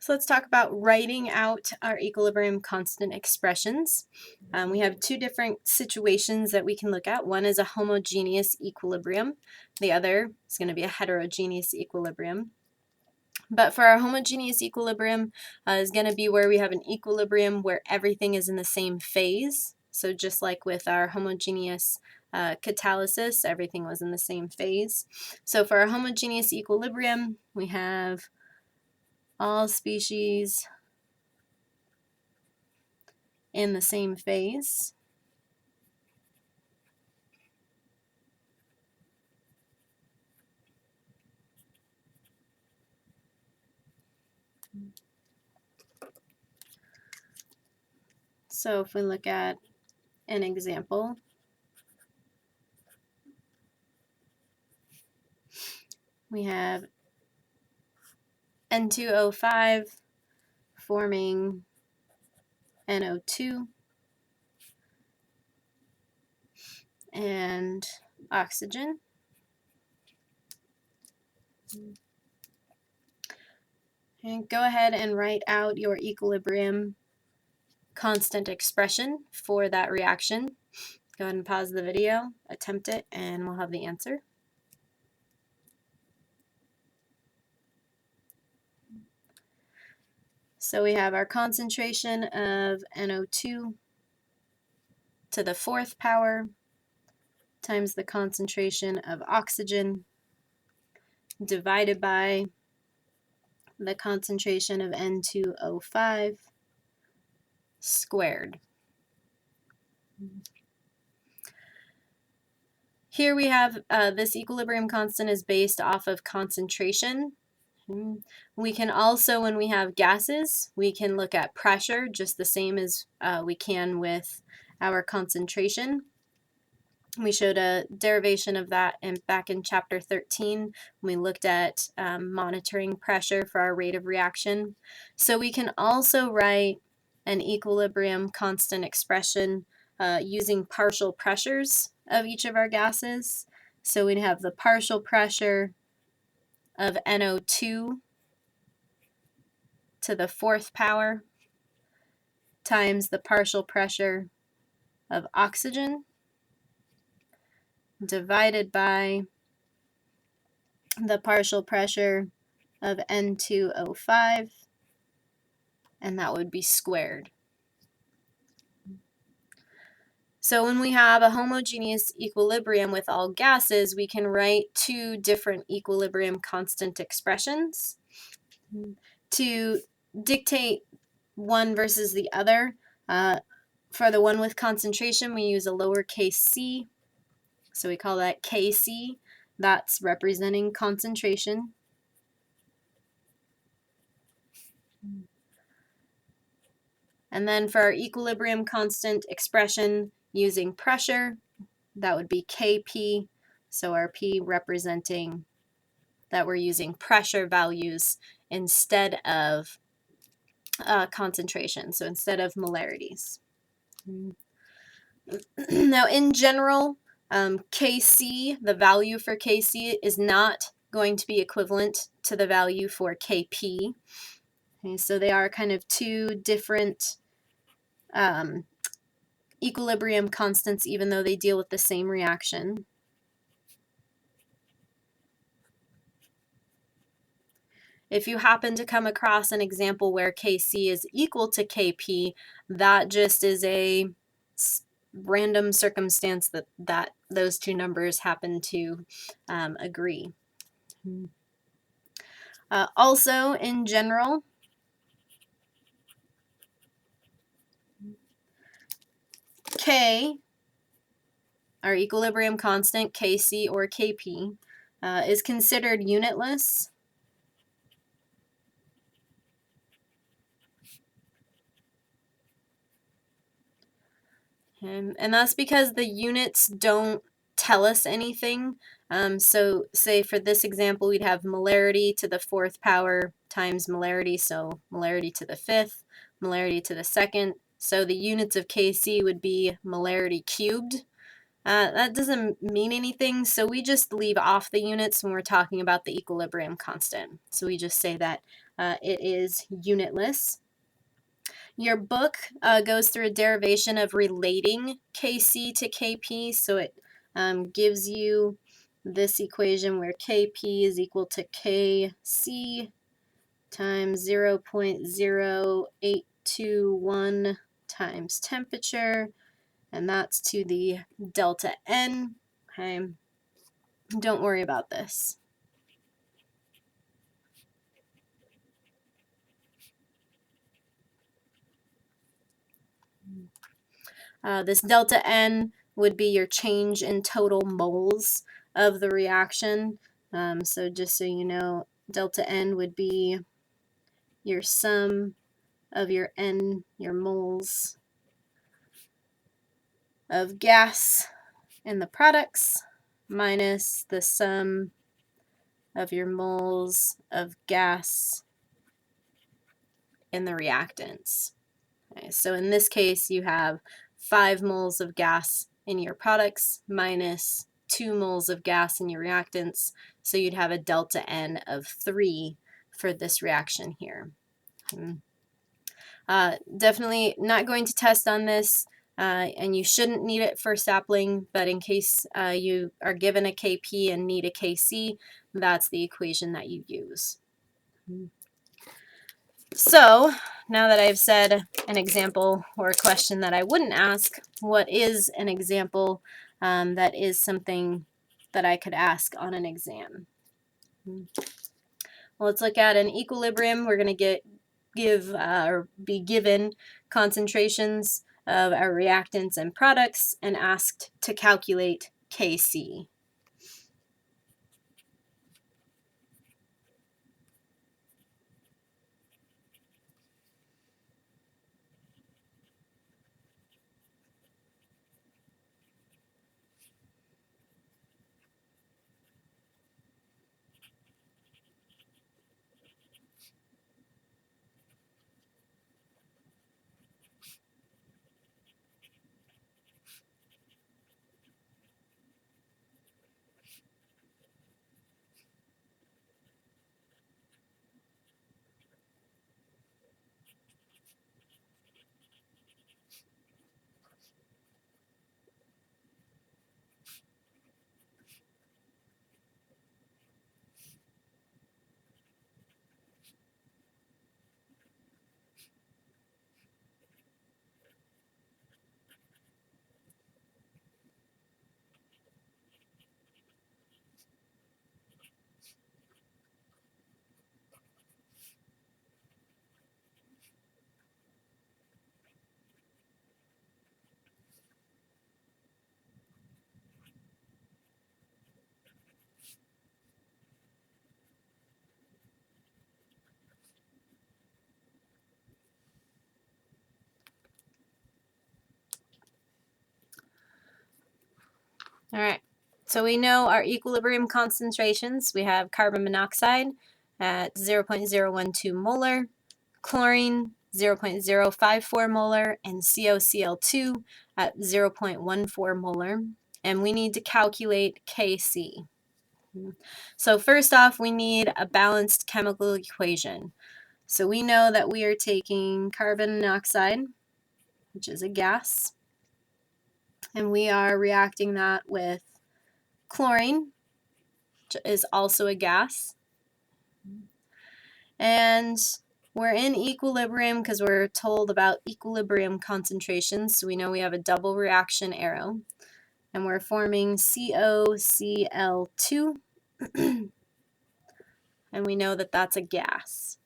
So let's talk about writing out our equilibrium constant expressions. We have two different situations that we can look at. One is a homogeneous equilibrium. The other is going to be a heterogeneous equilibrium. But for our homogeneous equilibrium is going to be where we have an equilibrium where everything is in the same phase. So just like with our homogeneous catalysis, everything was in the same phase. So for our homogeneous equilibrium, we have all species in the same phase. So if we look at an example, we have N2O5 forming NO2 and oxygen. And go ahead and write out your equilibrium constant expression for that reaction. Go ahead and pause the video, attempt it, and we'll have the answer. So we have our concentration of NO2 to the 4th power times the concentration of oxygen divided by the concentration of N2O5 squared. Here we have this equilibrium constant is based off of concentration. We can also, when we have gases, we can look at pressure just the same as we can with our concentration. We showed a derivation of that back in chapter 13 when we looked at monitoring pressure for our rate of reaction. So we can also write an equilibrium constant expression using partial pressures of each of our gases. So we'd have the partial pressure of NO2 to the 4th power times the partial pressure of oxygen divided by the partial pressure of N2O5, and that would be squared. So when we have a homogeneous equilibrium with all gases, we can write two different equilibrium constant expressions. To dictate one versus the other, for the one with concentration, we use a lowercase c, so we call that Kc. That's representing concentration. And then for our equilibrium constant expression using pressure, that would be Kp, so our P representing that we're using pressure values instead of concentration, so instead of molarities. Now in general, Kc, the value for Kc is not going to be equivalent to the value for Kp. Okay, so they are kind of two different equilibrium constants, even though they deal with the same reaction. If you happen to come across an example where Kc is equal to Kp, that just is a random circumstance that those two numbers happen to agree. Also, in general, K, our equilibrium constant, Kc or Kp, is considered unitless. And that's because the units don't tell us anything. So say for this example, we'd have molarity to the 4th power times molarity, so molarity to the 5th, molarity to the 2nd. So the units of Kc would be molarity cubed. That doesn't mean anything, so we just leave off the units when we're talking about the equilibrium constant. So we just say that it is unitless. Your book goes through a derivation of relating Kc to Kp, so it gives you this equation where Kp is equal to Kc times 0.0821 times temperature, and that's to the delta N. Okay, don't worry about this. This delta N would be your change in total moles of the reaction. So just so you know, delta N would be your sum of your N, your moles of gas in the products, minus the sum of your moles of gas in the reactants. Okay, so in this case, you have 5 moles of gas in your products minus 2 moles of gas in your reactants, so you'd have a delta N of 3 for this reaction here. Definitely not going to test on this, and you shouldn't need it for sapling, but in case you are given a Kp and need a Kc, that's the equation that you use. So now that I've said an example or a question that I wouldn't ask, what is an example that is something that I could ask on an exam? Well, let's look at an equilibrium. We're going to be given concentrations of our reactants and products and asked to calculate Kc. All right, so we know our equilibrium concentrations. We have carbon monoxide at 0.012 molar, chlorine 0.054 molar, and CoCl2 at 0.14 molar. And we need to calculate Kc. So first off, we need a balanced chemical equation. So we know that we are taking carbon monoxide, which is a gas, and we are reacting that with chlorine, which is also a gas. And we're in equilibrium because we're told about equilibrium concentrations, so we know we have a double reaction arrow. And we're forming CoCl2, and we know that that's a gas.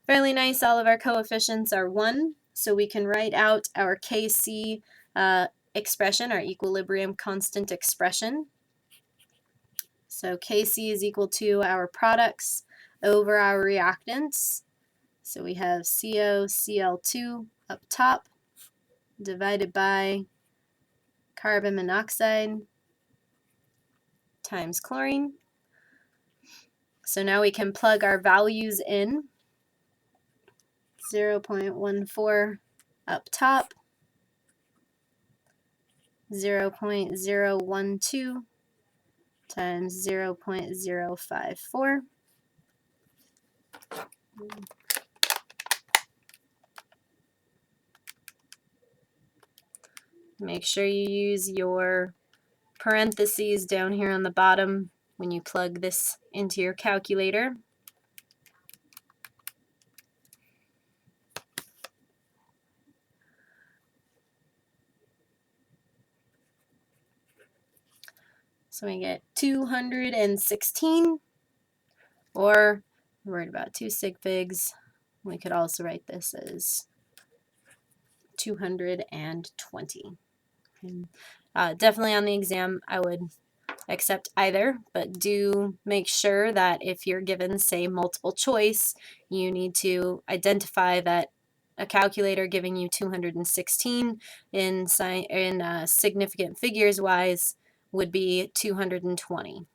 Fairly nice, all of our coefficients are 1, so we can write out our Kc expression, our equilibrium constant expression. So Kc is equal to our products over our reactants. So we have CoCl2 up top divided by carbon monoxide times chlorine. So now we can plug our values in. 0.14 up top 0.012 times 0.054. Make sure you use your parentheses down here on the bottom when you plug this into your calculator. So we get 216, or we're worried about 2 sig figs. We could also write this as 220. Definitely on the exam, I would accept either, but do make sure that if you're given, say, multiple choice, you need to identify that a calculator giving you 216 in significant figures wise would be 220.